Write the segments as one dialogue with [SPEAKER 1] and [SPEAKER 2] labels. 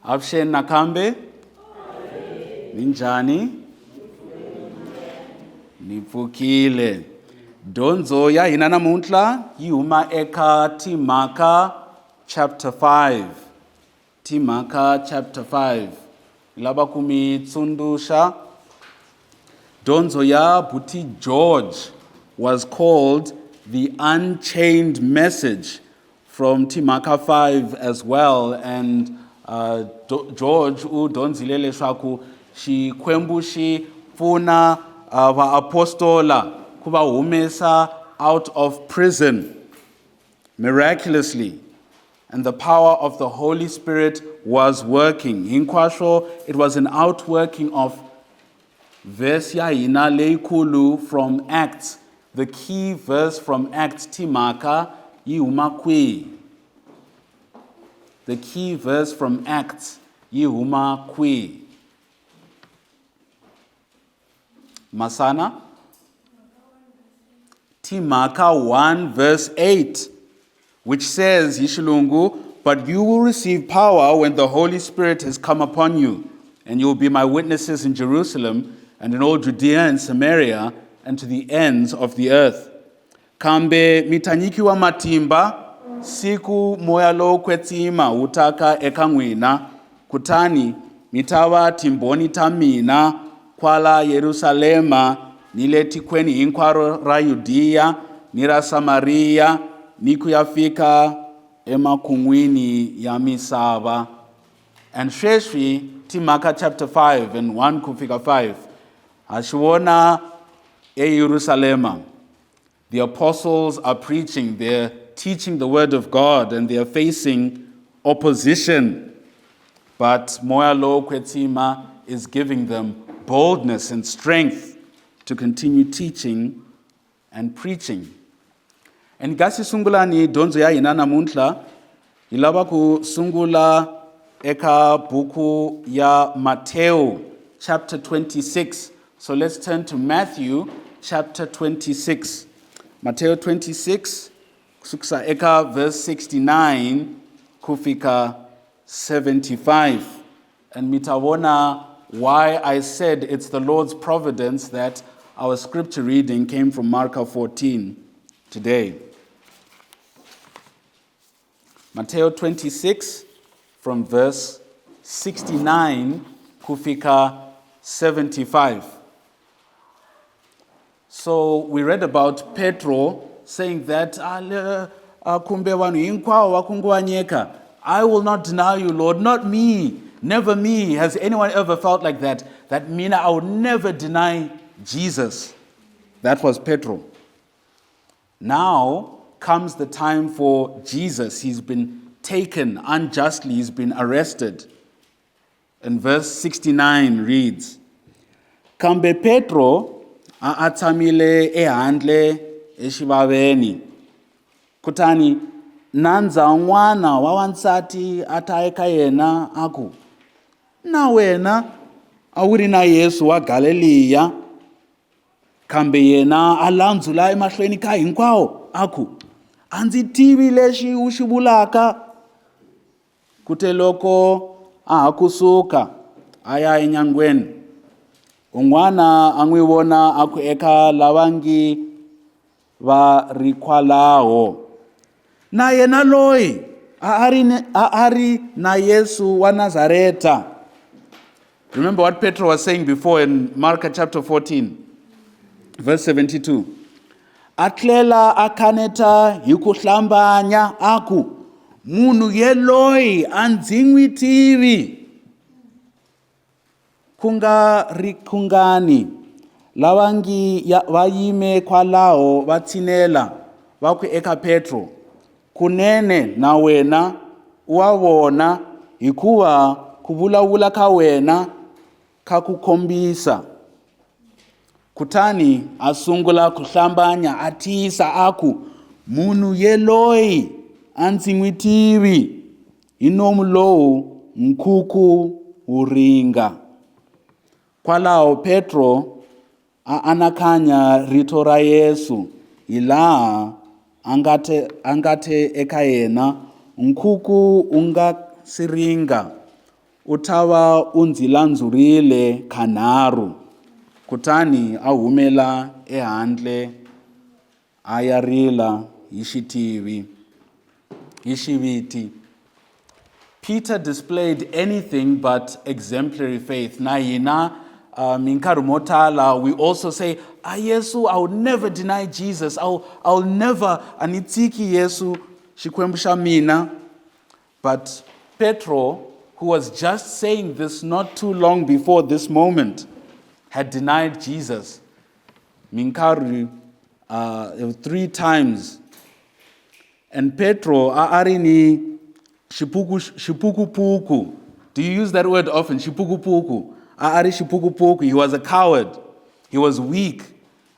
[SPEAKER 1] Avuxeni nakambe? Minjhani? Nipfukile. Dyondzo ya hina namuntlha yi huma eka Timhaka chapter 5. Timhaka chapter 5. Lava ku mi tsundzuxa. Dyondzo ya Buti George was called the Unchained Message from Timhaka 5 as well, and George u dyondzile leswaku Xikwembu xi pfuna vaapostola ku va humesa out of prison miraculously, and the power of the Holy Spirit was working. Hinkwaswo, it was an outworking of verse ya hina leyikulu from Acts. The key verse from Acts, Timhaka yi huma kwihi? The key verse from Acts yi huma kwihi? Masana? Timhaka 1 verse 8, which says, Yishilungu, but you will receive power when the Holy Spirit has come upon you, and you will be my witnesses in Jerusalem and in all Judea and Samaria and to the ends of the earth. Kambe mitanyikiwa matimba, siku moya lo kwetima utaka eka n'wina, kutani mitava timboni ta mina kwala Yerusalema ni le tikweni hinkwaro ra Yudeya ni ra Samariya ni ku ya fika emakun'wini ya misava. And sweswi Timhaka chapter 5 and 1 ku fika 5 haxiwona eJerusalema. The apostles are preaching, they're teaching the word of God, and they're facing opposition. But moya lo kwetima is giving them boldness and strength to continue teaching and preaching. And gasi sungula ni dyondzo ya hina namuntlha, hi lava ku sungula eka buku ya Matthew chapter 26. So let's turn to Matthew chapter 26. Matthew 26, kusukisa eka verse 69 kufika 75. And mitawona why I said it's the Lord's providence that our scripture reading came from Mark 14 today. Matthew 26 from verse 69 kufika 75. So we read about Petro saying that I will not deny you, Lord, not me, never me. Has anyone ever felt like that? That means I would never deny Jesus. That was Petro. Now comes the time for Jesus. He's been taken unjustly, he's been arrested. And verse 69 reads, Kambe Petro atsamile ehandle exivaveni. Kutani nanza n'wana wa wansati ata eka yena aku, na wena a wu ri na Yesu wa Galileya. Kambe yena a landzula emahlweni ka hinkwawo aku, a ndzi tivi lexi u xi vulaka. Kute loko a ha kusuka a ya enyangweni, un'wana a n'wi vona aku eka lavangi va ri kwalaho, na yena loyi a ri na Yesu wa Nazareta. Remember what Petro was saying before in Mark chapter 14, verse 72. Atlela akaneta hi ku hlambanya aku, munhu yeloyi a ndzi n'wi tivi. Kunga ri kungani lavangi va yime kwalaho va tshinela va ku eka Petro, kunene na wena wa vona hikuva ku vulavula ka wena ka ku kombisa. Kutani a sungula ku hlambanya a tiyisa aku, munhu yeloyi a ndzi n'wi tivi, hi nomu lowu nkhuku wu ringa. Kwalaho Petro a anakanya rito ra Yesu hilaha angate eka yena nkhuku unga siringa, utava undzilandzurile khanharu kutani a humela ehandle a ya rila hi xiviti. Peter displayed anything but exemplary faith. Na hina minkarhi mo tala we also say, Yesu, I will never deny Jesus. I'll never anitsiki Yesu xikwembu xa mina. But Petro, who was just saying this not too long before this moment, had denied Jesus. Minkarhi 3 times. And Petro arini shipukupuku. Do you use that word often? Shipukupuku. Ari shipukupuku. He was a coward. He was weak.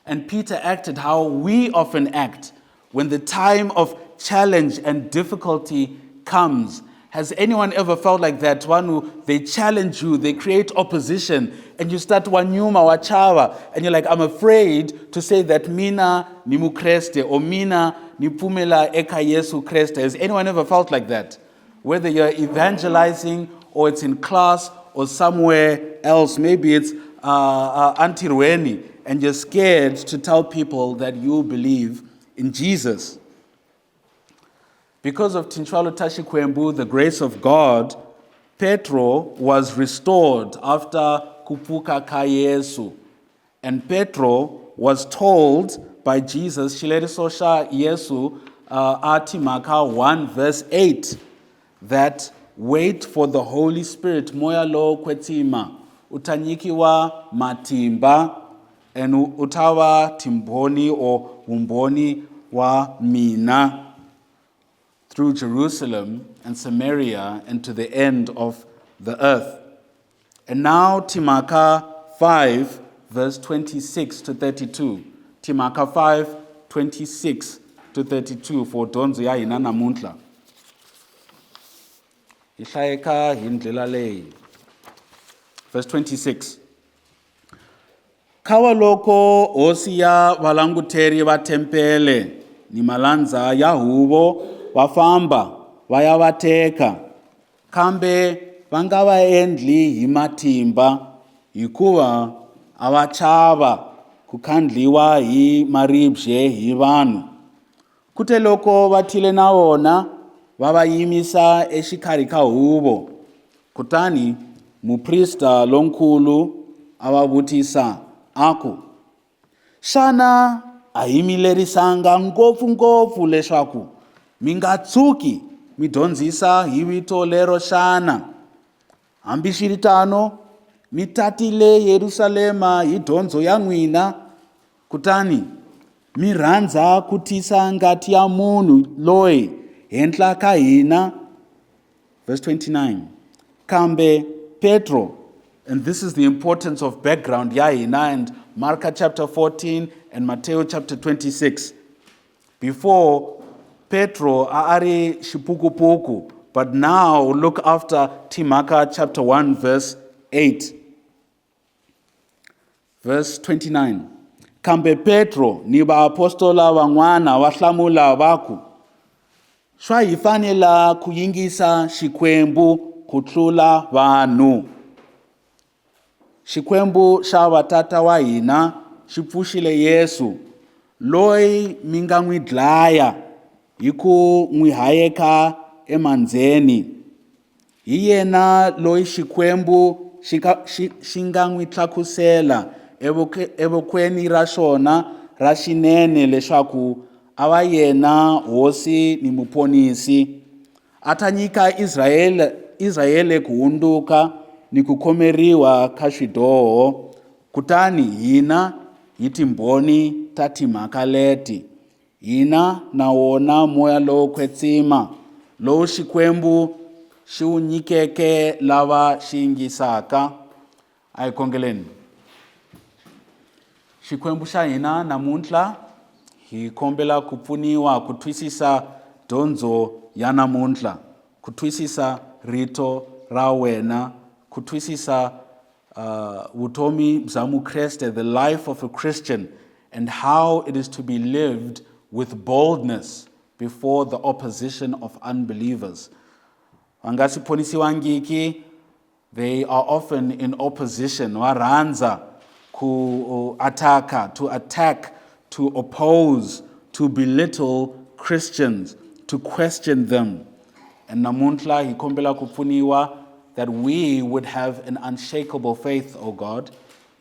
[SPEAKER 1] And Peter acted how we often act when the time of challenge and difficulty comes. Has anyone ever felt like that? One who they challenge you, they create opposition, and you start wanyuma wachava, and you're like, I'm afraid to say that mina ni mukreste or mina ni pumela eka Yesu kreste. Has anyone ever felt like that? Whether you're evangelizing or it's in class or somewhere else, maybe it's antirweni, and you're scared to tell people that you believe in Jesus. Because of Tinchwalo Tashikwembu, the grace of God, Petro was restored after kupuka ka Yesu. And Petro was told by Jesus, Shilerisosha Yesu, Timhaka 1 verse 8, that wait for the Holy Spirit, moya lo kwetima, utanyikiwa matimba, and utawa timboni or umboni wa mina, through Jerusalem and Samaria and to the end of the earth. And now Timhaka 5, verse 26 to 32. Timhaka 5, 26 to 32 for donzo ya hina namuntlha. Ihlayeka hi ndlela leyi. Verse 26. Khawa loko hosi ya valanguteri va tempele ni malandza ya huvo vafamba vaya vateka kambe va nga va endli hi matimba hikuva a va chava ku khandliwa hi maribye hi vanhu. Kute loko va thile na vona va va yimisa exikarhi ka huvo kutani muprista lonkulu a va vutisa aku, xana a hi milerisanga ngopfungopfu leswaku mi nga tshuki mi dyondzisa hi vito lero xana? Hambiswiritano mi tatile Yerusalema hi dyondzo ya n'wina kutani mi rhandza ku tisa ngati ya munhu loyi henhla ka hina. Verse 29. Kambe Petro, and this is the importance of background ya hina and Mark chapter 14 and Matthew chapter 26. Before Petro ari shipukupuku, but now look after Timhaka chapter 1 verse 8. Verse 29. Kambe Petro ni vaapostola van'wana va hlamula vaku, swa hi fanela ku yingisa xikwembu ku tlula vanhu. Xikwembu xa vatata wa hina xi pfuxile Yesu loyi mi nga n'wi dlaya hi ku n'wi hayeka emandzeni. Hi yena loyi xikwembu xi nga n'wi tlakusela evokweni ra xona ra xinene leswaku a va yena hosi ni muponisi. A ta nyika Israyele ku hunduka ni ku khomeriwa ka swidyoho. Kutani hina hi timbhoni ta timhaka leti, hina na wona moya lowo kwetsima lowu xikwembu xi wu nyikeke lava xi yingisaka. A hi khongeleni. Xikwembu xa hina namuntlha hi kombela ku pfuniwa ku twisisa dyondzo ya namuntlha, ku twisisa rito ra wena, ku twisisa vutomi bya mukreste, the life of a Christian, and how it is to be lived with boldness before the opposition of unbelievers. Va nga si ponisiwangiki They are often in opposition. Waranza ku ataka, to attack, to oppose, to belittle Christians, to question them. And namuntla hikombela kupuniwa that we would have an unshakable faith, O God.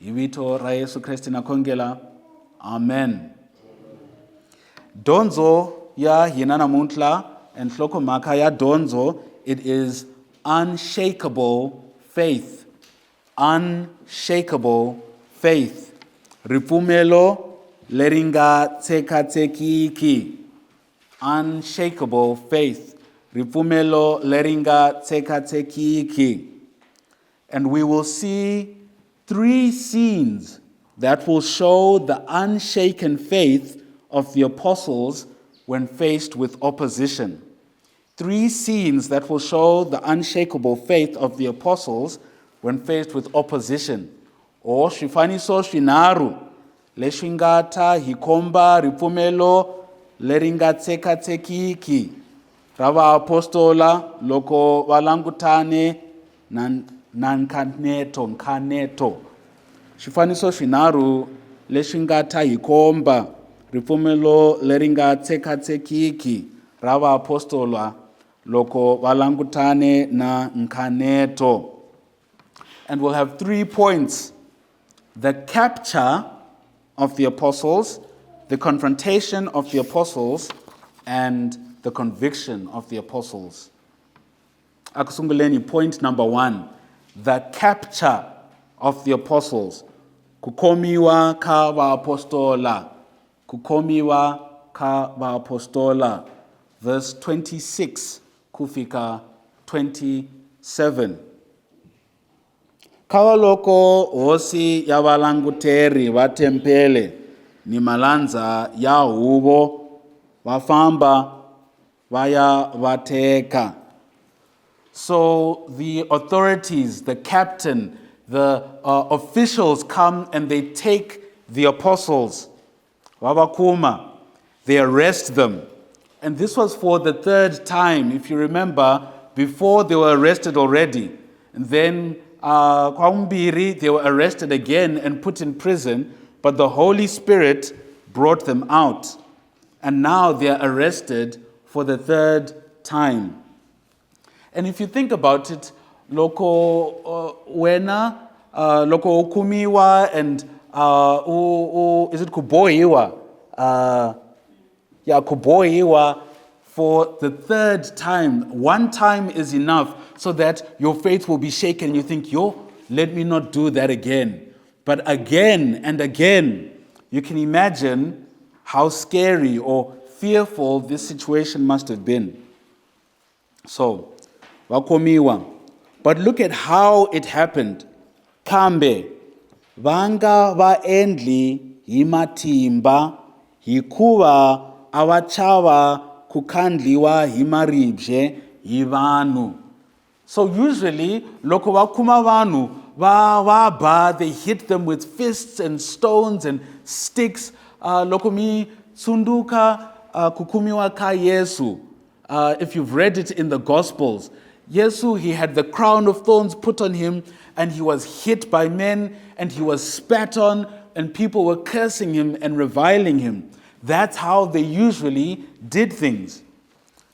[SPEAKER 1] Ibito ra Yesu Kristi nakongela. Amen. Donzo ya hina namuntla and hlokomhaka ya donzo, it is unshakable faith. Unshakable faith. Ripfumelo leri Tsekatsekiki. Unshakable faith. Ripfumelo leri Tsekatsekiki. And we will see 3 scenes that will show the unshaken faith of the apostles when faced with opposition. 3 scenes that will show the unshakable faith of the apostles when faced with opposition. Or swifaniso swinharhu leswi nga ta hikomba ripfumelo leri Tsekatsekiki ra vaapostola loko va langutane na nkaneto. Swifaniso swinharhu leswi nga ta hikomba ripfumelo leri Tsekatsekiki ra vaapostola loko va langutane na nkaneto. And we'll have 3 points: the capture of the apostles, the confrontation of the apostles, and the conviction of the apostles. Akusunguleni, point number 1, the capture of the apostles. Kukomiwa ka vaapostola. Kukomiwa ka vaapostola. Verse 26 kufika 27. Kawaloko hosi ya valanguteri va tempele ni malandza ya huvo vafamba vaya vateka. So the authorities, the captain, the officials come and they take the apostles. Vavakuma, they arrest them. And this was for the 3rd time. If you remember, before they were arrested already. And then kwaumbiri, they were arrested again and put in prison. But the Holy Spirit brought them out. And now they are arrested for the 3rd time. And if you think about it, loko loko ukumiwa and is it kubohiwa? Kubohiwa for the 3rd time. 1 time is enough so that your faith will be shaken. You think, let me not do that again. But again and again, you can imagine how scary or fearful this situation must have been. So, wakomiwa. But look at how it happened. Kambe, vanga vaendli himatimba, hikuva avachava kukandliwa himaribje hivanu. So usually, loko vakuma vanu, va they hit them with fists and stones and sticks. Loko mi tsunduka kukumiwa ka Yesu. If you've read it in the Gospels, Yesu, he had the crown of thorns put on him, and he was hit by men, and he was spat on, and people were cursing him and reviling him. That's how they usually did things.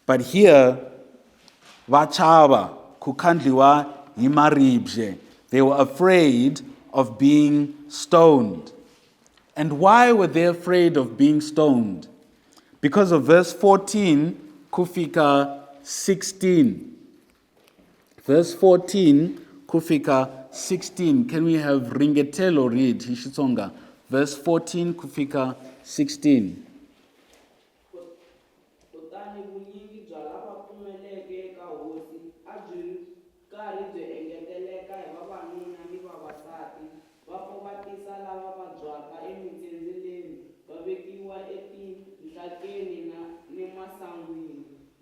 [SPEAKER 1] But here, vachava kukandliwa himaribje. They were afraid of being stoned. And why were they afraid of being stoned? Because of verse 14, kufika 16. Verse 14, kufika 16. Can we have Ringetelo read Hishitsonga? Verse 14, kufika 16.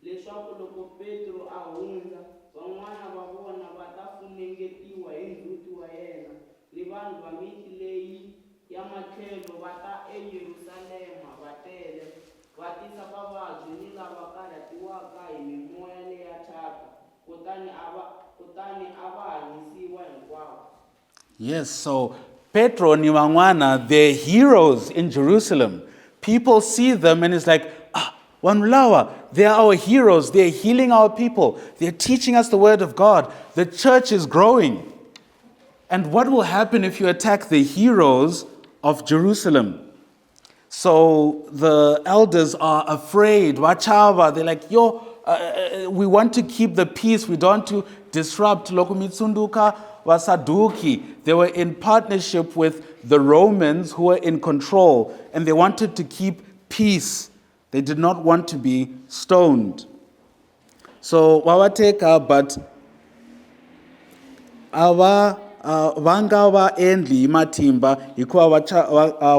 [SPEAKER 2] leswaku loko Petro a hundza van'wana va vona va ta funengetiwa hi ndzhuti wa yena ni vanhu va miti leyi ya matlhelo va ta eYerusalema va tele va tisa vavabyi ni lava karhatiwaka hi mimoya leya thyaka kutani a va hanyisiwa
[SPEAKER 1] Yes, so Petro ni Wangwana, they're heroes in Jerusalem. People see them and it's like, Wanulawa, they are our heroes. They're healing our people. They're teaching us the word of God. The church is growing. And what will happen if you attack the heroes of Jerusalem? So the elders are afraid. Wachava, they're like, we want to keep the peace. We don't want to disrupt. Lokumitsunduka Wasaduki. They were in partnership with the Romans who were in control, and they wanted to keep peace. They did not want to be stoned. So wawateka, but vanga vaendli matimba hikuva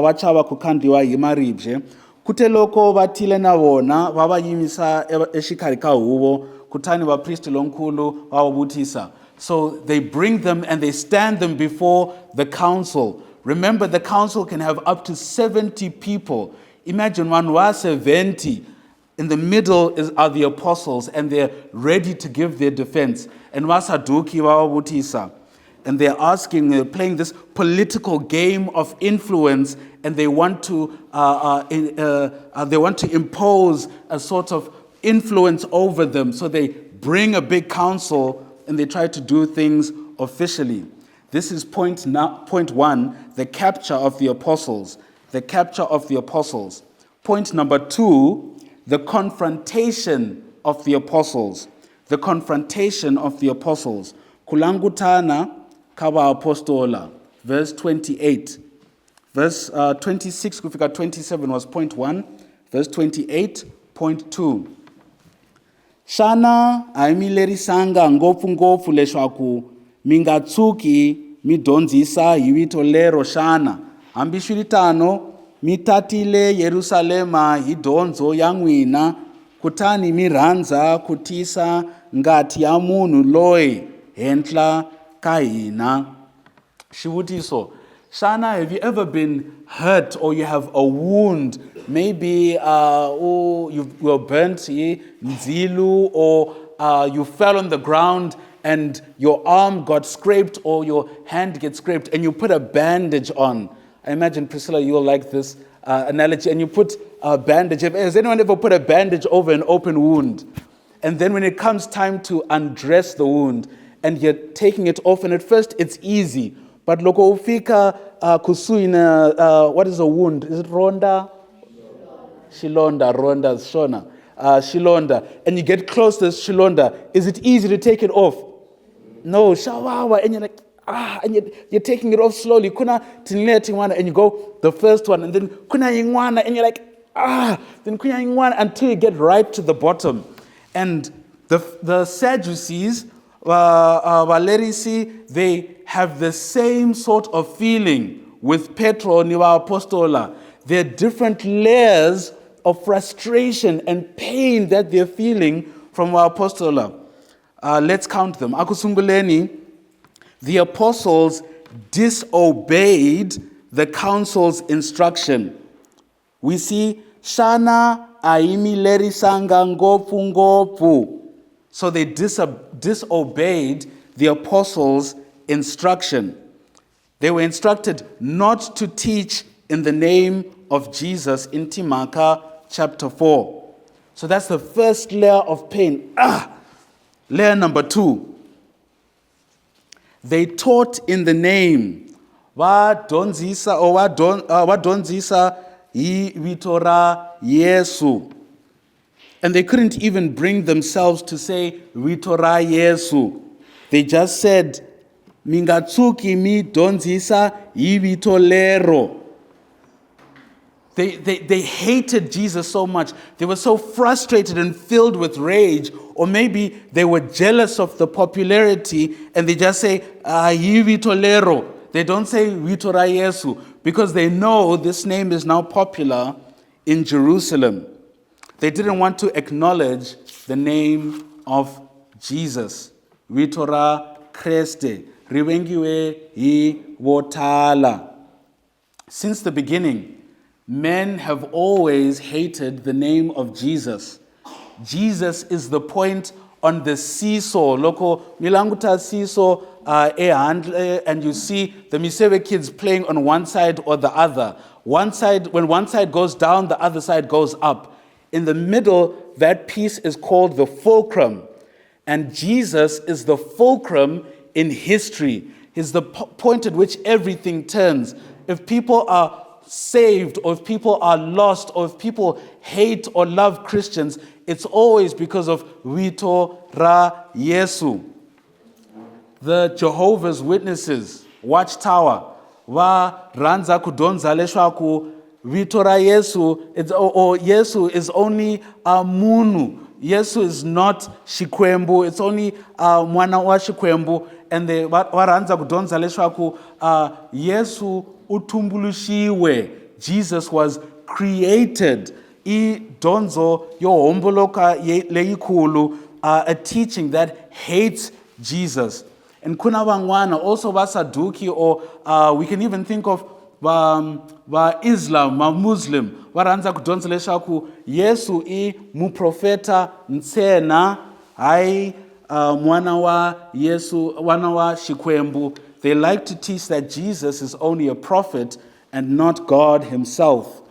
[SPEAKER 1] vachava kukandliwa hi maribye kute loko vatile na vona va va yimisa exikarhi ka huvo kutani vapristi lonkulu va va vutisa. So they bring them and they stand them before the council. Remember, the council can have up to 70 people. Imagine one was 70. In the middle are the apostles, and they're ready to give their defense. And wasaduki va va vutisa. And they're asking, they're playing this political game of influence, and they want to impose a sort of influence over them. So they bring a big council and they try to do things officially. This is point one, the capture of the apostles. The capture of the apostles. Point number two, the confrontation of the apostles. The confrontation of the apostles. Kulangutana Kaba Apostola, verse 28. Verse 26 kufika 27 was point 1. Verse 28, point 2. Shana aimilerisanga ngopfu leswaku mingatsuki midondzisa hi vito lero shana. Hambiswiritano mitatile Yerusalema hi dyondzo ya n'wina kutani mi rhandza kutisa ngati ya munhu loyi henhla Kaina. Shivutiso. Shana, have you ever been hurt or you have a wound? Maybe you were burnt, nzilu, or you fell on the ground and your arm got scraped or your hand gets scraped and you put a bandage on. I imagine, Priscilla, you'll like this analogy. And you put a bandage. Has anyone ever put a bandage over an open wound? And then when it comes time to undress the wound, and you're taking it off, and at first it's easy. But loko ufika kusuina, what is a wound? Is it ronda? Shilonda, shona. Shilonda. And you get close to shilonda. Is it easy to take it off? No, shawawa. And you're like, and you're taking it off slowly. Kuna tinile tingwana, and you go the first one, and then kuna yingwana, and you're like, then kuna yingwana, until you get right to the bottom. And the Sadducees, Valerisi, they have the same sort of feeling with Petro niwa apostola. There are different layers of frustration and pain that they're feeling from our apostola. Let's count them. Akusunguleni, the apostles disobeyed the council's instruction. We see Shana aimi leri sanga ngopu ngopu. So they disobeyed the apostles' instruction. They were instructed not to teach in the name of Jesus in Timhaka chapter 4. So that's the first layer of pain. Layer number 2. They taught in the name. Wadonzisa hi vito ra Yesu. And they couldn't even bring themselves to say vito ra Yesu. They just said mingatsuki mi donzisa hi vito lero. They hated Jesus so much. They were so frustrated and filled with rage, or maybe they were jealous of the popularity and they just say hi vito lero. They don't say vito ra Yesu because they know this name is now popular in Jerusalem. They didn't want to acknowledge the name of Jesus. Vito ra Kriste, rivengiwe hi votala. Since the beginning, men have always hated the name of Jesus. Jesus is the point on the seesaw. Loko milanguta seesaw and you see the Misebe kids playing on one side or the other. One side, when one side goes down, the other side goes up. In the middle, that piece is called the fulcrum. And Jesus is the fulcrum in history. He's the point at which everything turns. If people are saved, or if people are lost, or if people hate or love Christians, it's always because of Vito Ra Yesu. The Jehovah's Witnesses, Watchtower, va ranza kudonza leswaku Vito Ra Yesu, or Yesu is only a munu. Yesu is not Shikwembu, it's only mwana wa Shikwembu. And they waranza kudonza leswaku Yesu utumbulushiwe. Jesus was created. I donzo yo homboloka leikulu, a teaching that hates Jesus. And kuna vangwana also vasaduki, or we can even think of Islam, Muslim, waranza kudonza leswaku Yesu I muprofeta ntsena, hai mwana wa Yesu, mwana wa Shikwembu. They like to teach that Jesus is only a prophet and not God himself.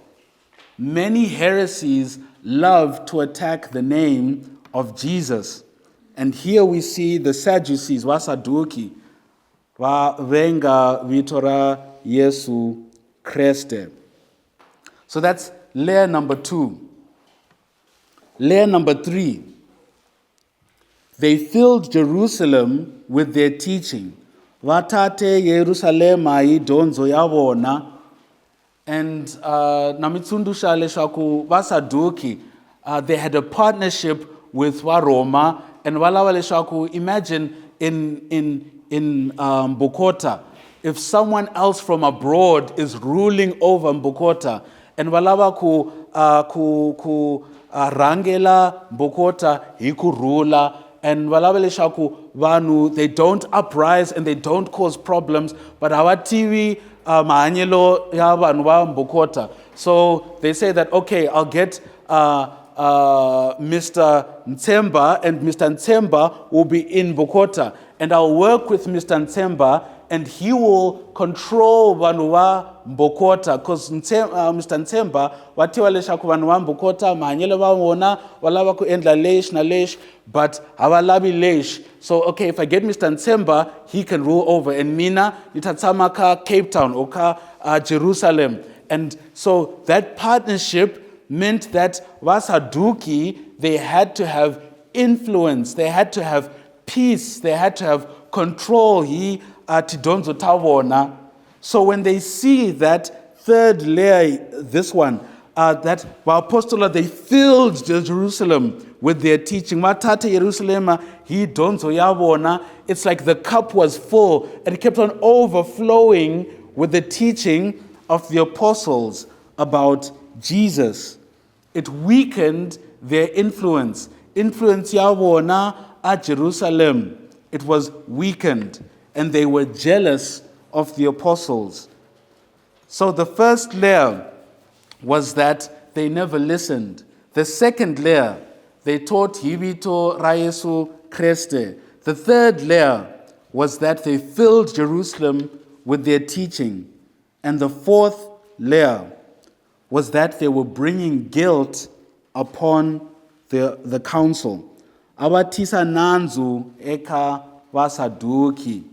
[SPEAKER 1] Many heresies love to attack the name of Jesus. And here we see the Sadducees, Wasaduki, venga Vitora Yesu Kreste. So that's layer number 2. Layer number 3. They filled Jerusalem with their teaching. Vatate Yerusalema I donzo yavona. And namitsundusha leshaku Vasaduki, they had a partnership with Waroma. And walawa leshaku, imagine in Bukota, if someone else from abroad is ruling over Bukota, and walawa ku rangela Bukota hiku rula. And walaweleshaku vanu, they don't uprise and they don't cause problems, but our TV maanyelo ya vanu va Mbukota. So they say that, okay, I'll get Mr. Ntsemba, and Mr. Ntsemba will be in Bukota, and I'll work with Mr. Ntsemba, and he will control vanu va Mbukota, because Mr. Ntsemba watiwa leshaku vanu va Mbukota maanyelo va vona walava ku endla lesh na lesh, but hawalabi lesh. So okay, if I get Mr. Ntsemba, he can rule over, and mina nitatsamaka Cape Town or Jerusalem. And so that partnership meant that Vasaduki, they had to have influence, they had to have peace, they had to have control. Tidonzo tawona. So when they see that third layer, this one, that apostola, they filled Jerusalem with their teaching. Matate Jerusalem, he donzo yavona. It's like the cup was full and it kept on overflowing with the teaching of the apostles about Jesus. It weakened their influence. Influence yavona at Jerusalem. It was weakened, and they were jealous of the apostles. So the first layer was that they never listened. The second layer, they taught Hibito Rayesu Kreste. The third layer was that they filled Jerusalem with their teaching. And the fourth layer was that they were bringing guilt upon the council. Abatisa nanzu eka Vasaduki,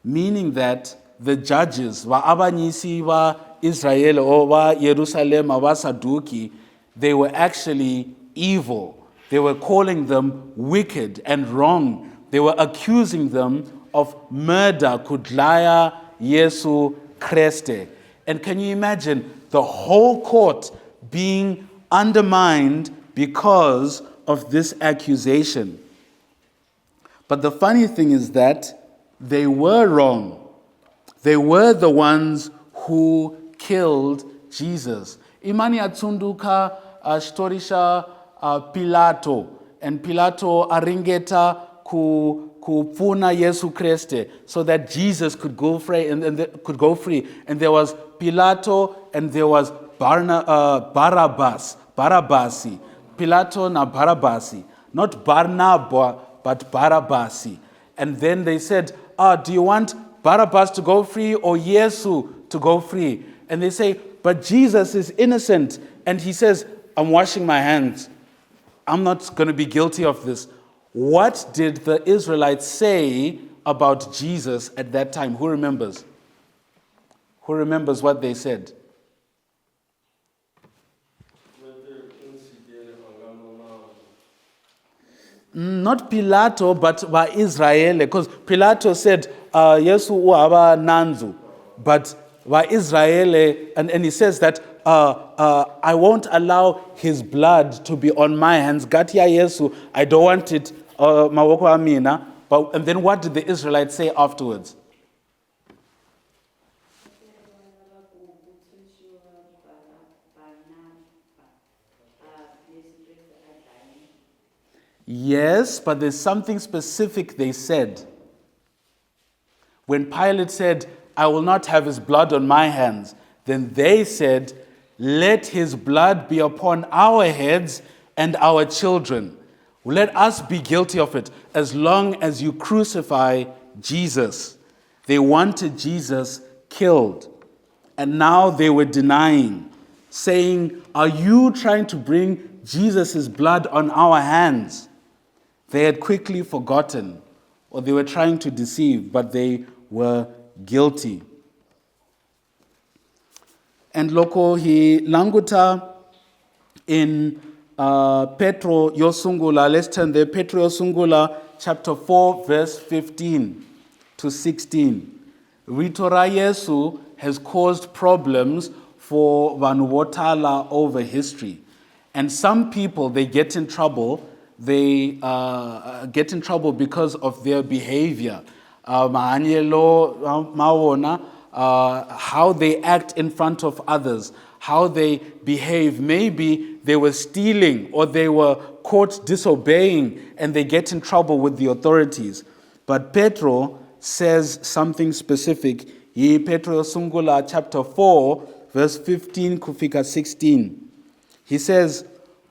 [SPEAKER 1] meaning that the judges, wa abanyisi wa Israel or wa Jerusalem wa Saduki, they were actually evil. They were calling them wicked and wrong. They were accusing them of murder, kudlaya Yesu Kreste. And can you imagine the whole court being undermined because of this accusation? But the funny thing is that they were wrong. They were the ones who killed Jesus. Imani atsunduka shtorisha Pilato, and Pilato aringeta kupuna Yesu Kriste, so that Jesus could go free, could go free. And there was Pilato and there was Barabbasi. Pilato na Barabbasi. not Barnabas, but Barabbas. And then they said, do you want Barabbas to go free or Yesu to go free? And they say, but Jesus is innocent. And he says, I'm washing my hands. I'm not going to be guilty of this. What did the Israelites say about Jesus at that time? Who remembers? Who remembers what they said? Not Pilato, but by Israel, because Pilato said, Yesu uaba nanzu. But by Israel, and he says that, I won't allow his blood to be on my hands. Gatia Yesu, I don't want it, mawoko amina. But and then what did the Israelites say afterwards? Yes, but there's something specific they said. When Pilate said, I will not have his blood on my hands, then they said, let his blood be upon our heads and our children. Let us be guilty of it as long as you crucify Jesus. They wanted Jesus killed. And now they were denying, saying, are you trying to bring Jesus' blood on our hands? They had quickly forgotten, or they were trying to deceive, but they were guilty. And loko hi languta in Petro Yosungula, let's turn there, Petro Yosungula, chapter 4, verse 15 to 16. Rito ra Yesu has caused problems for vanhu vo tala over history. And some people, they get in trouble. They get in trouble because of their behavior. Mahanyelo, mawona, how they act in front of others, how they behave. Maybe they were stealing or they were caught disobeying and they get in trouble with the authorities. But Petro says something specific. Petro Sungula chapter 4, verse 15 kufika 16. He says,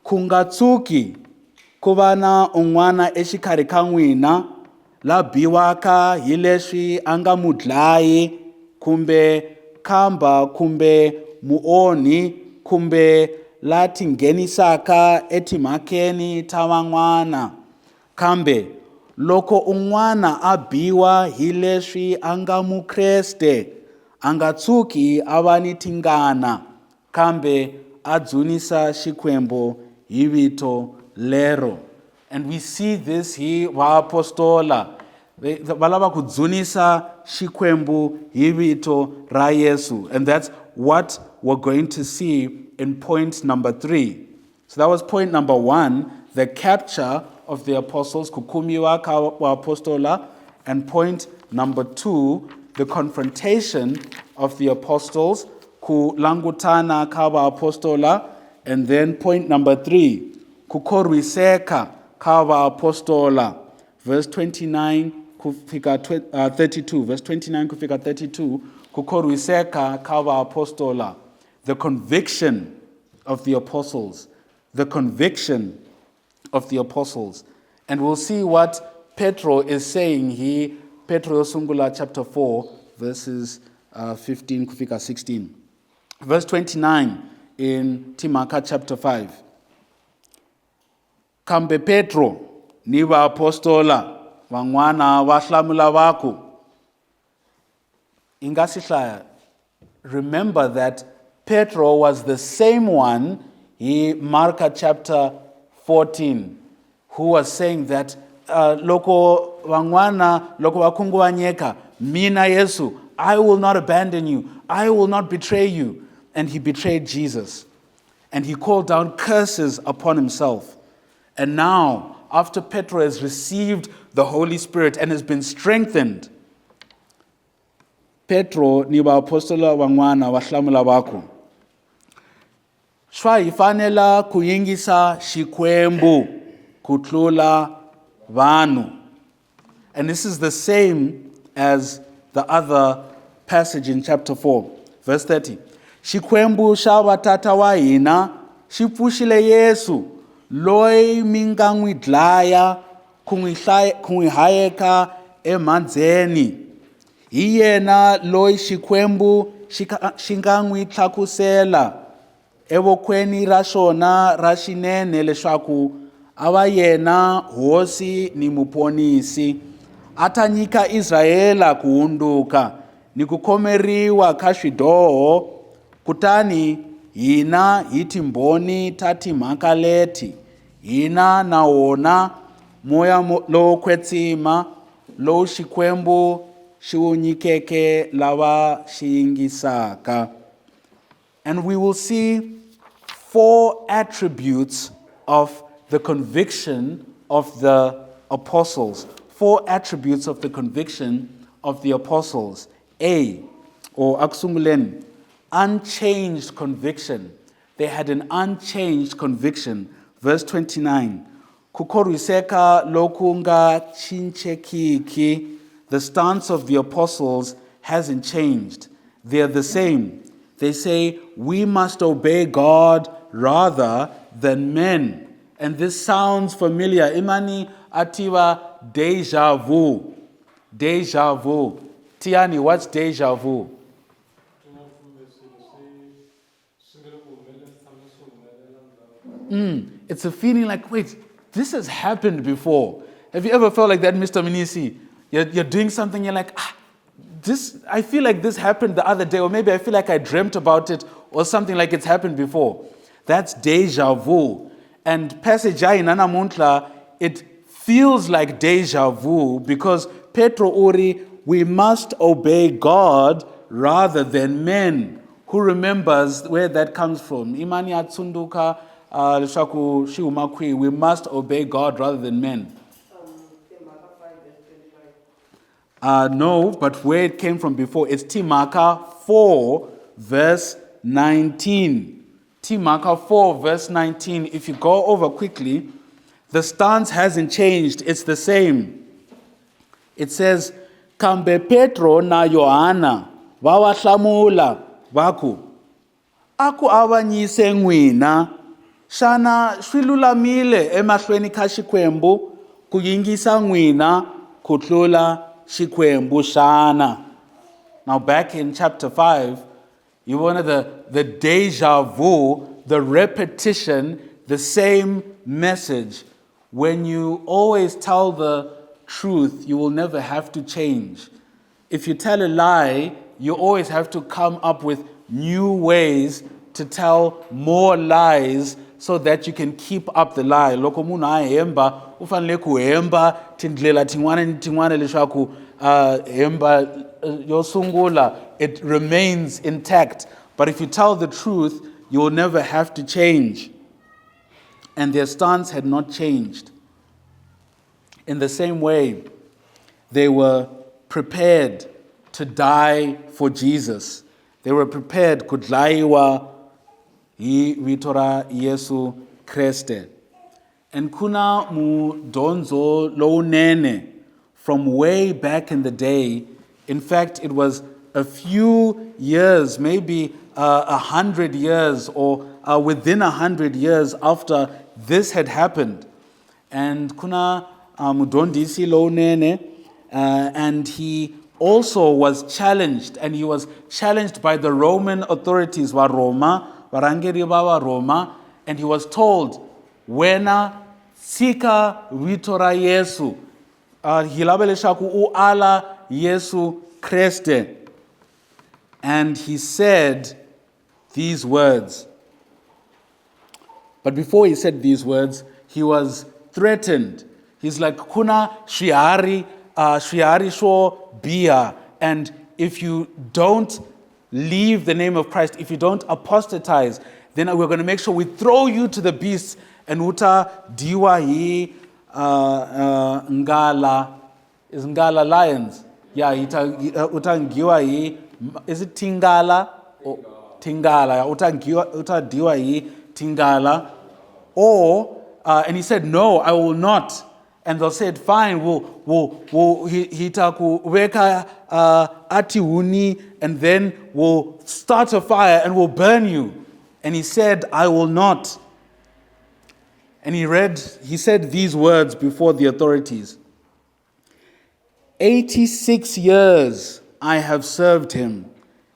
[SPEAKER 1] Kungatsuki kuvana un'wana exikarhi ka n'wina la biwaka hi leswi a nga mu dlayi kumbe khamba kumbe muonhi kumbe la tinghenisaka etimhakeni ta van'wana. Kambe loko un'wana a biwa hi leswi a nga mukreste a nga tshuki a va ni tingana kambe a dzunisa xikwembu hi vito lero. And we see this here, vaapostoli valava ku dzunisa xikwembu hi vito ra Yesu. And that's what we're going to see in point number 3. So that was point number 1, the capture of the apostles, kukumiwa ka vaapostola. And point number 2, the confrontation of the apostles, ku langutana ka vaapostola. And then point number 3, kukorwiseka ka vaapostola. Verse 29 kufika 32. Verse 29 kufika 32. Kukorwiseka ka vaapostola. The conviction of the apostles. The conviction of the apostles. And we'll see what Petro is saying here. Petro Sungula chapter 4, verses 15 kufika 16. Verse 29 in Timhaka chapter 5. Kambe Petro ni vaapostola van'wana va hlamula vaku. Ingasihlaya. Remember that Petro was the same one in Mark chapter 14 who was saying that loko van'wana loko va khunguvanyeka mina Yesu, I will not abandon you, I will not betray you. And he betrayed Jesus. And he called down curses upon himself. And now, after Petro has received the Holy Spirit and has been strengthened, Petro ni vaapostola van'wana va hlamula vaku. Swa hi fanela ku yingisa xikwembu ku tlula vanhu. And this is the same as the other passage in chapter 4, verse 30. Xikwembu xa vatata wa hina xi pfuxile Yesu loyi mi nga n'wi dlaya ku n'wi hayeka emandzeni, hi yena loyi xikwembu xi nga n'wi tlakusela evokweni ra xona ra xinene leswaku a va yena hosi ni muponisi, a ta nyika Israyela ku hunduka ni ku khomeriwa ka swidyoho. Kutani hina hi timbhoni ta timhaka leti, hina na wona moya lowo kwetsima lowu xikwembu xi wu nyikeke lava xi yingisaka. And we will see 4 attributes of the conviction of the apostles. 4 attributes of the conviction of the apostles. A, or akusunguleni, unchanged conviction. They had an unchanged conviction. Verse 29. Kukoriseka lokunga chinchekiki. The stance of the apostles hasn't changed. They're the same. They say, we must obey God rather than men. And this sounds familiar. Imani ativa deja vu. Deja vu. Tiani, what's deja vu? It's a feeling like, wait, this has happened before. Have you ever felt like that, Mr. Minisi? You're doing something, you're like, I feel like this happened the other day, or maybe I feel like I dreamt about it, or something like it's happened before. That's deja vu. And passage in Anamuntla, it feels like deja vu because Petro Uri, we must obey God rather than men. Who remembers where that comes from? Imani atsunduka lishaku shiumakwi, we must obey God rather than men.
[SPEAKER 2] Timhaka 5 verse 25.
[SPEAKER 1] No, but where it came from before, it's Timhaka 4 verse 19. Timhaka 4 verse 19. If you go over quickly, the stance hasn't changed. It's the same. It says, Kambe Petro na Yohana vawahlamula vaku, aku avanyise n'wina, xana swi lulamile emahlweni ka xikwembu ku yingisa n'wina ku tlula xikwembu xana? Now back in chapter 5, you want the deja vu, the repetition, the same message. When you always tell the truth, you will never have to change. If you tell a lie, you always have to come up with new ways to tell more lies so that you can keep up the lie. Loko munhu a hemba, u fanele ku hemba tindlela tin'wana ni tin'wana leswaku hemba yo sungula, it remains intact. But if you tell the truth, you will never have to change. And their stance had not changed. In the same way, they were prepared to die for Jesus. They were prepared kudlaiwa hi vito ra Yesu Kriste. And kuna mudonzo lowunene from way back in the day. In fact, it was a few years, maybe 100 years, or within 100 years after this had happened. And kuna mudondisi lowunene, and he also was challenged, and he was challenged by the Roman authorities wa Roma, varangeri va Roma, and he was told, wena sika vito ra Yesu, hilava leswaku u ala Yesu Kriste. And he said these words. But before he said these words, he was threatened. He's like, kuna shihari sho biya. And if you don't leave the name of Christ, if you don't apostatize, then we're going to make sure we throw you to the beasts. And uta diwa hi ngala. Is ngala lions? Yeah, uta ngiwa hi. Is it tingala? Or tingala. Uta diwa hi tingala. Or, and he said, no, I will not. And they said, fine, hitaku weka ati uni, and then we'll start a fire and we'll burn you. And he said, I will not. And he said these words before the authorities. 86 years I have served him,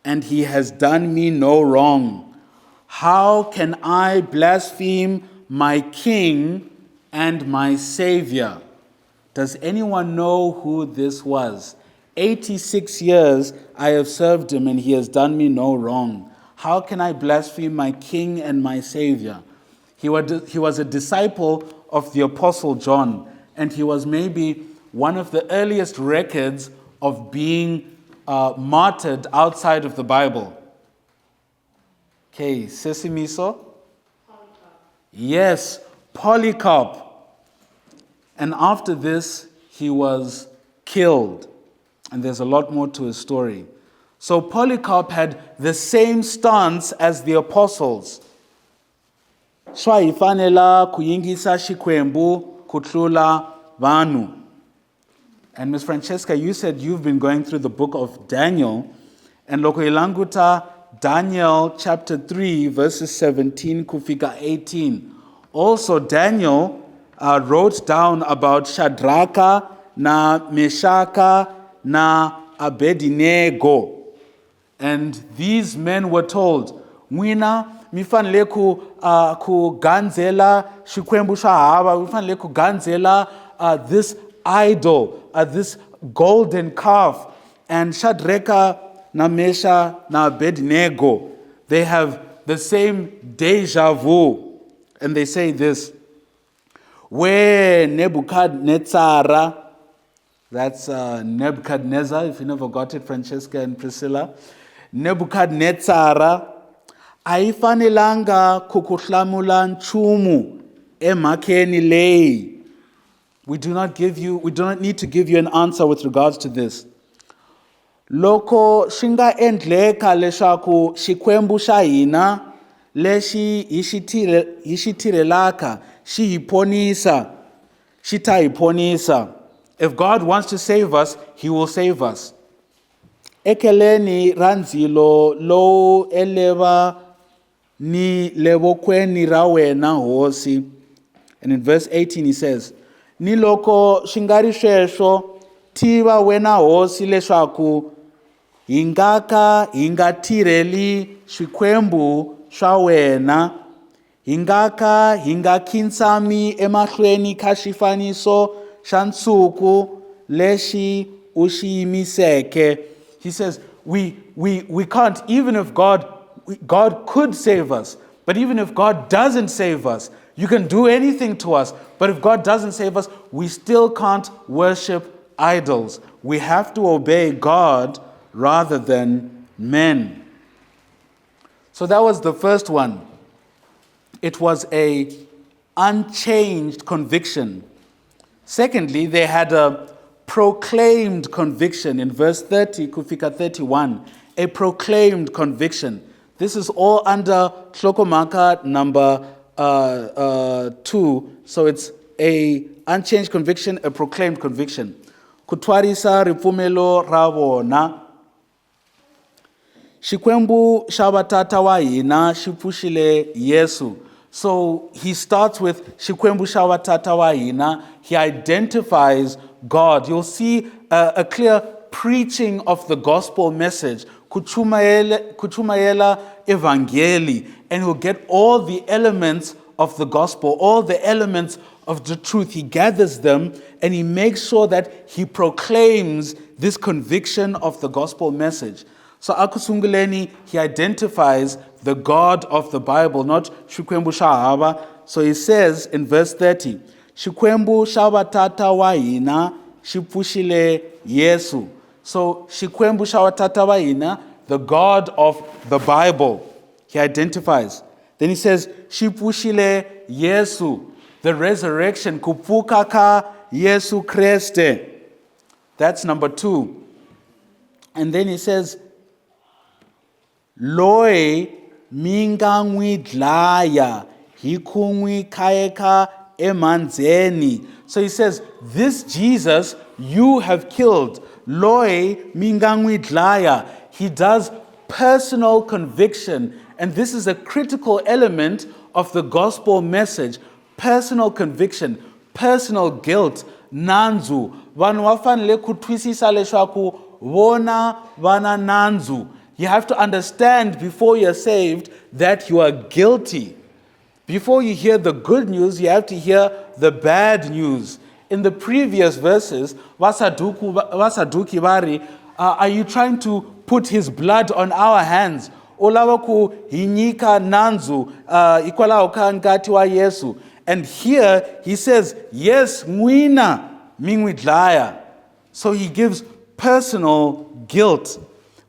[SPEAKER 1] and he has done me no wrong. How can I blaspheme my king and my savior? Does anyone know who this was? 86 years I have served him, and he has done me no wrong. How can I blaspheme my king and my savior? He was a disciple of the Apostle John, and he was maybe one of the earliest records of being martyred outside of the Bible. Okay, Sesimiso? Yes, Polycarp. And after this, he was killed. And there's a lot more to his story. So Polycarp had the same stance as the apostles. Swaifanela kuyingisa shikwembu kutlula vanu. And Ms. Francesca, you said you've been going through the book of Daniel. And loko ilanguta Daniel chapter 3 verses 17 kufika 18. Also Daniel wrote down about Shadraka na Meshaka na Abednego. And these men were told, Mwina mifanele ku ganzela shikwembu shahaba, mifanele ku ganzela this idol, this golden calf. And Shadraka na Mesha na Abednego, they have the same deja vu. And they say this, where Nebuchadnezzar, that's Nebuchadnezzar, if you never got it, Francesca and Priscilla. Nebuchadnezzar, aifanelanga kukuhlamula nchumu emakeni lei. We do not need to give you an answer with regards to this. Loko shinga endleka leshaku shikwembu shahina leshi ishitirelaka shihiponisa shitaiponisa. If God wants to save us, he will save us. Ekeleni ranzilo lo eleva ni levokweni rawena hosi. And in verse 18 he says, ni loko shingari shesho tiva wena hosi leshaku hingaka hingatireli shikwembu shawena hingaka hingakinsami emahlweni kashifaniso shansuku leshi ushimiseke. He says, we can't, even if God could save us, but even if God doesn't save us, you can do anything to us, but if God doesn't save us, we still can't worship idols. We have to obey God rather than men. So that was the first one. It was a unchanged conviction. Secondly, they had a proclaimed conviction in verse 30, kufika 31. A proclaimed conviction. This is all under Tlokomaka number 2. So it's a unchanged conviction, a proclaimed conviction. Kutwarisa Ripfumelo ravona. Shikwembu shabatata wa hina shipushile Yesu. So he starts with Shikwembu shabatata wa hina. He identifies God. You'll see a clear preaching of the gospel message. Kuchumayela evangeli. And you'll get all the elements of the gospel, all the elements of the truth. He gathers them and he makes sure that he proclaims this conviction of the gospel message. So akusunguleni, he identifies the God of the Bible, not Shikwembu Shahaba. So he says in verse 30, Shikwembu Shabatata Waina Shipushile Yesu. So Shikwembu Shabatata Waina, the God of the Bible, he identifies. Then he says, Shipushile Yesu, the resurrection, Kupukaka Yesu Kreste. That's number 2. And then he says, Loe mingangwi dlaya hikungwi kaeka emanzeni. So he says, this Jesus you have killed. Loe mingangwi dlaya. He does personal conviction. And this is a critical element of the gospel message. personal conviction, personal guilt, nandzu. Vanhu va fanele ku twisisa leswaku vona vana nandzu. You have to understand before you're saved that you are guilty. Before you hear the good news, you have to hear the bad news. In the previous verses, Vasaduki vari, are you trying to put his blood on our hands? Olava ku hinyika nanzu ikwalaho ka ngati wa Yesu. And here he says, yes, mwina mingwidlaya. So he gives personal guilt.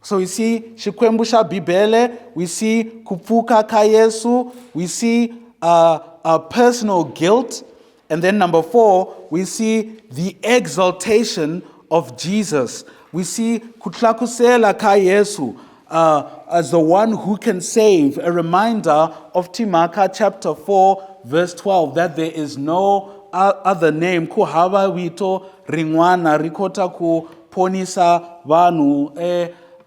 [SPEAKER 1] So we see Xikwembu xa Bibele, we see kupuka ka Yesu, we see personal guilt. And then number 4, we see the exaltation of Jesus. We see kutlakusela ka Yesu as the one who can save. A reminder of Timhaka chapter 4, verse 12, that there is no other name. Ku hava wito rin'wana rikota ku ponisa vanhu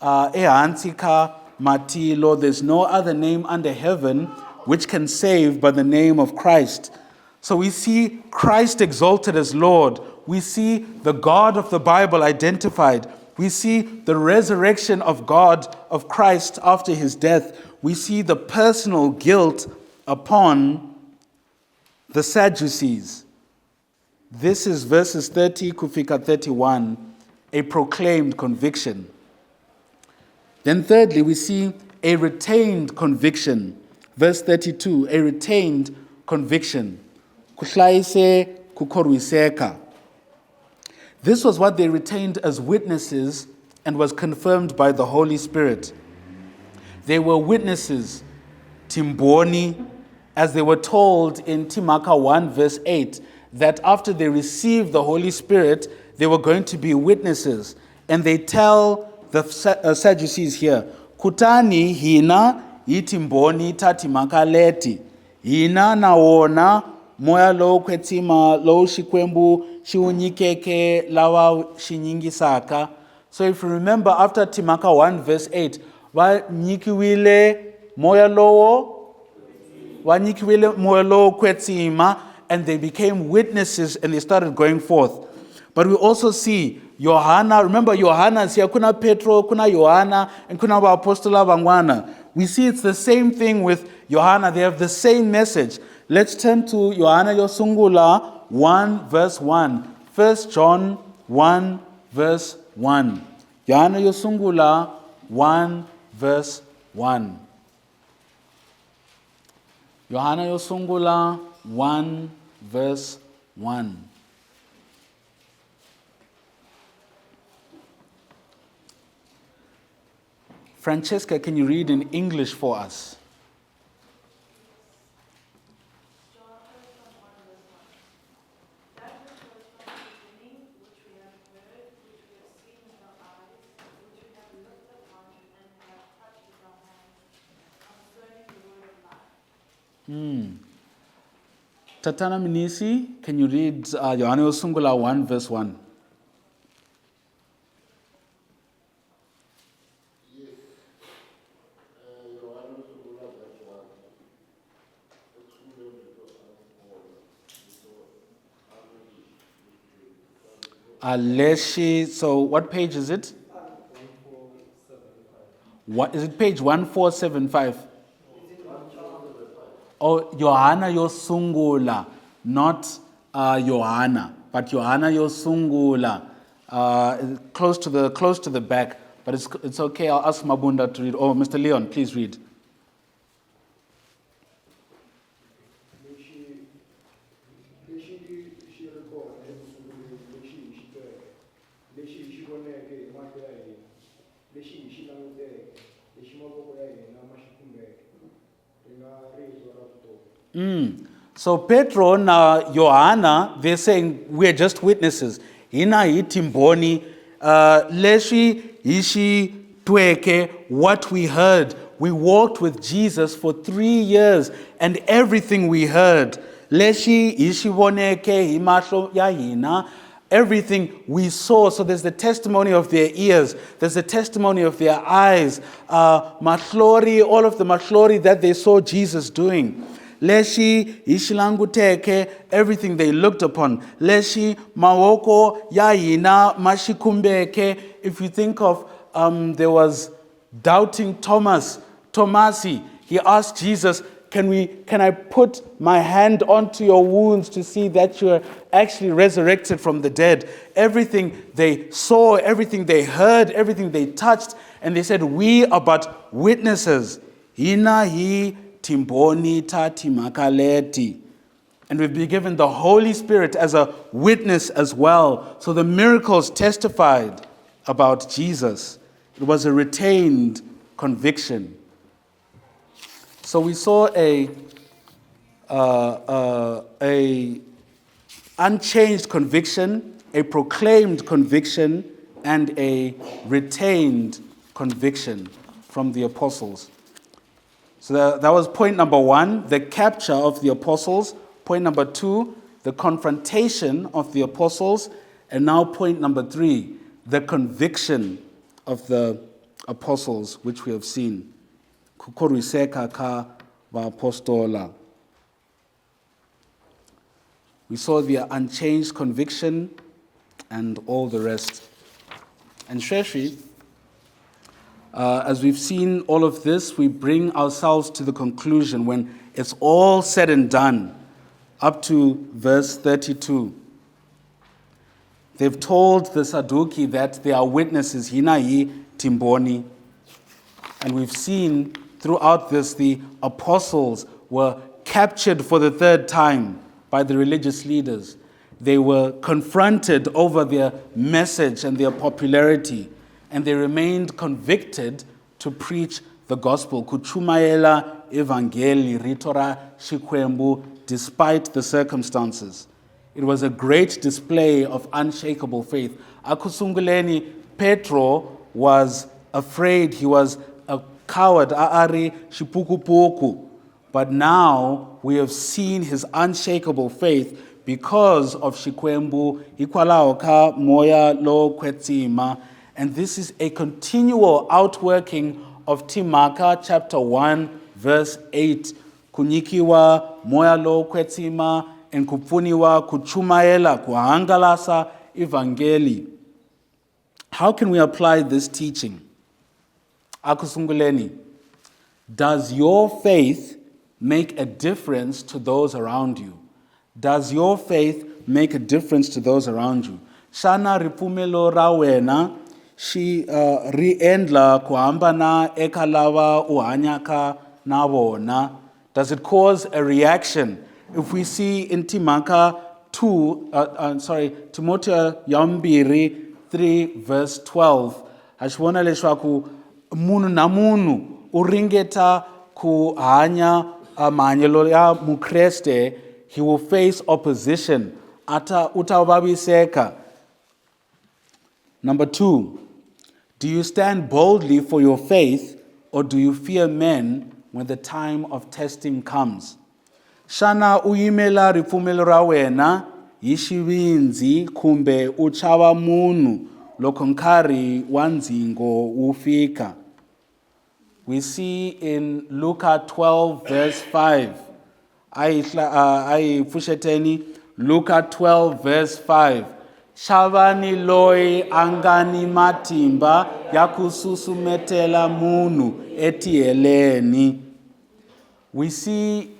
[SPEAKER 1] ehansi ka matilo. There's no other name under heaven which can save but the name of Christ. So we see Christ exalted as Lord. We see the God of the Bible identified. We see the resurrection of God, of Christ after his death. We see the personal guilt upon the Sadducees. This is verses 30 kufika 31, a proclaimed conviction. Then thirdly, we see a retained conviction. Verse 32, a retained conviction. Kuhlaise kukorwiseka. This was what they retained as witnesses and was confirmed by the Holy Spirit. They were witnesses, timboni, as they were told in Timhaka 1 verse 8, that after they received the Holy Spirit, they were going to be witnesses. And they tell the Sadducees here, kutani hina itimboni ta Timhaka leti, hina naona moya lo kwetima lo Xikwembu xiunyikeke lawa xinyingisaka. So if you remember, after Timhaka 1 verse 8, va nyikiwile moya lo kwetima, and they became witnesses and they started going forth. But we also see Yohana. Remember, Yohana is here. Kuna Petro, kuna Yohana, and kuna va apostola van'wana. We see it's the same thing with Yohana. They have the same message. Let's turn to Yohana Yosungula 1 verse 1. 1 John 1 verse 1. Yohana Yosungula 1 verse 1. Yohana Yosungula 1 verse 1. Francesca, can you read in English for us? Tatana Minisi, can you read Yohana Yosungula 1 verse 1? So what page is it? 1475. What is it? Page 1475. Oh, Yohana Yosungula, not Yohana, but Yohana Yosungula, close to the back. But it's okay. I'll ask Mabunda to read. Oh, Mr. Leon, please read. So Petro na Yohana, they're saying we're just witnesses. Hina itimboni leshi ishi tweke, what we heard. We walked with Jesus for 3 years, and everything we heard, leshi ishi boneke imasho ya hina, everything we saw. So there's the testimony of their ears, there's the testimony of their eyes, mahlori, all of the mahlori that they saw Jesus doing. Leshi ishilanguteke, everything they looked upon. Leshi mawoko yaina mashikumbeke. If you think of, there was doubting Tomasi. He asked Jesus, can I put my hand onto your wounds to see that you're actually resurrected from the dead? Everything they saw, everything they heard, everything they touched, and they said, we are but witnesses. Hina hi timboni ta Timhaka leti. And we've been given the Holy Spirit as a witness as well. So the miracles testified about Jesus. It was a retained conviction. So we saw a unchanged conviction, a proclaimed conviction, and a retained conviction from the apostles. So that was point number 1, the capture of the apostles. Point number 2, the confrontation of the apostles. And now point number 3, the conviction of the apostles, which we have seen. Kukoriseka ka apostola. We saw the unchanged conviction and all the rest. And Sheshi, as we've seen all of this, we bring ourselves to the conclusion when it's all said and done, up to verse 32. They've told the Sadduki that they are witnesses, hinai timboni. And we've seen throughout this, the apostles were captured for the 3rd time by the religious leaders. They were confronted over their message and their popularity, and they remained convicted to preach the gospel. Kuchumaela evangeli ritora shikwembu, despite the circumstances. It was a great display of unshakable faith. Akusunguleni, Petro was afraid. He was a coward, aari shipukupuku. But now we have seen his unshakable faith because of Shikwembu, ikwalao ka moya lo kwetima. And this is a continual outworking of Timhaka chapter 1, verse 8. Kunyikiwa moya lo kwetima, and kupfuniwa kuchumaela kuhangalasa evangeli. How can we apply this teaching? Akusunguleni, does your faith make a difference to those around you? Does your faith make a difference to those around you? Shana Ripfumelo ra wena shi riendla kuhamba na eka lava uhanyaka na vona. Does it cause a reaction? If we see in Timhaka Timothy Yambiri 3 verse 12, hashivona leswaku munhu na munhu uringeta ku hanya mahanyelo ya mukreste, he will face opposition. Utavaviseka. Number 2, do you stand boldly for your faith, or do you fear men when the time of testing comes? Shana uyimela ripfumelo ra wena hi xivinzi kumbe u chava munhu loko nkarhi wa ndzingo wu fika. We see in Luke 12 verse 5. Luke 12 verse 5. Shavani loyi angani matimba ya kususumetela munhu etiheleni. We see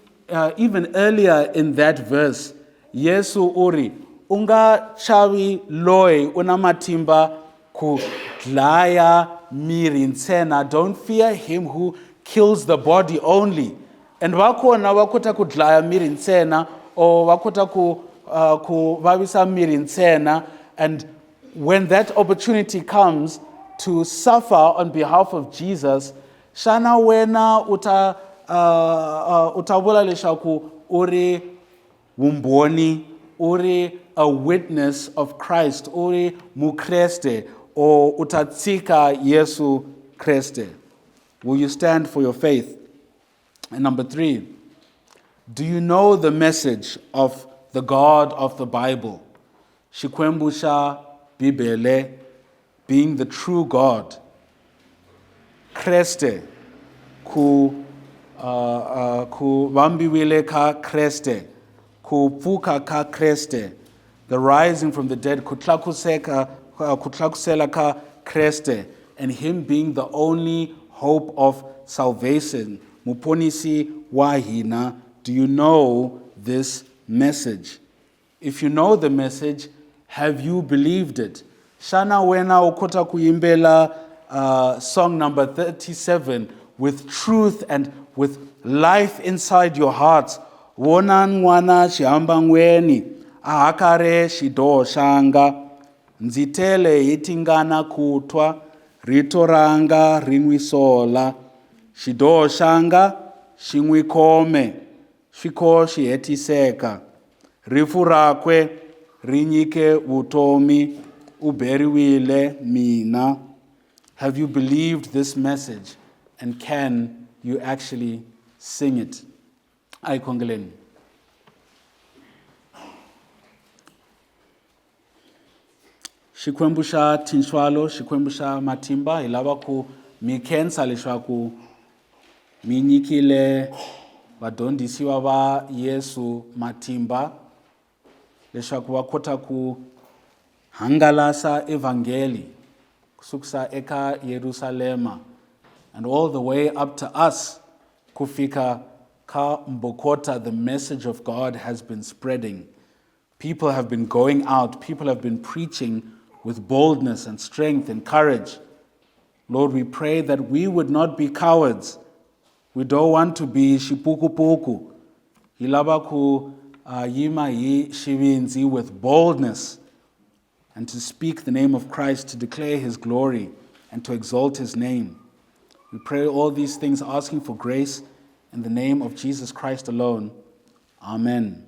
[SPEAKER 1] even earlier in that verse, Yesu uri, unga chavi loyi una matimba ku dlaya miri ntsena. Don't fear him who kills the body only. And vakona vakuta ku dlaya miri ntsena, or vakuta ku vavisa miri ntsena. And when that opportunity comes to suffer on behalf of Jesus, shana wena utavula leshaku uri wumboni, uri a witness of Christ, uri mukreste, or utatsika Yesu Kreste. Will you stand for your faith? And number 3, do you know the message of the God of the Bible? Shikwembusha Bibele, being the true God. Kreste, ku ku vambiwile ka Kreste, ku pfuka ka Kreste, the rising from the dead, ku tlakusela ka Kreste, and him being the only hope of salvation. Muponisi wa hina, do you know this message? If you know the message, have you believed it? Shana wena ukota kuimbela song number 37 with truth and with life inside your heart. Wona nwana shihamba ngweni, ahakare shido shanga, nzitele hitingana kutwa, rito ranga rinwisola, shido shanga shingwikome, shiko shihetiseka, rifu rakwe rinyike utomi, uberiwile mina. Have you believed this message? And can you actually sing it? Aikongeleni. Xikwembu xa tinxwalo, xikwembu xa matimba, hi lava ku mi khensa leswaku mi nyikile vadyondzisiwa va Yesu matimba leswaku va kota ku hangalasa evangeli kusukisa eka Yerusalema and all the way up to us, kufika ka Mbokota. The message of God has been spreading. People have been going out. People have been preaching with boldness and strength and courage. Lord, we pray that we would not be cowards. We don't want to be shipukupuku. Hilaba ku yima yi shivinzi with boldness, and to speak the name of Christ, to declare his glory, and to exalt his name. We pray all these things asking for grace in the name of Jesus Christ alone. Amen.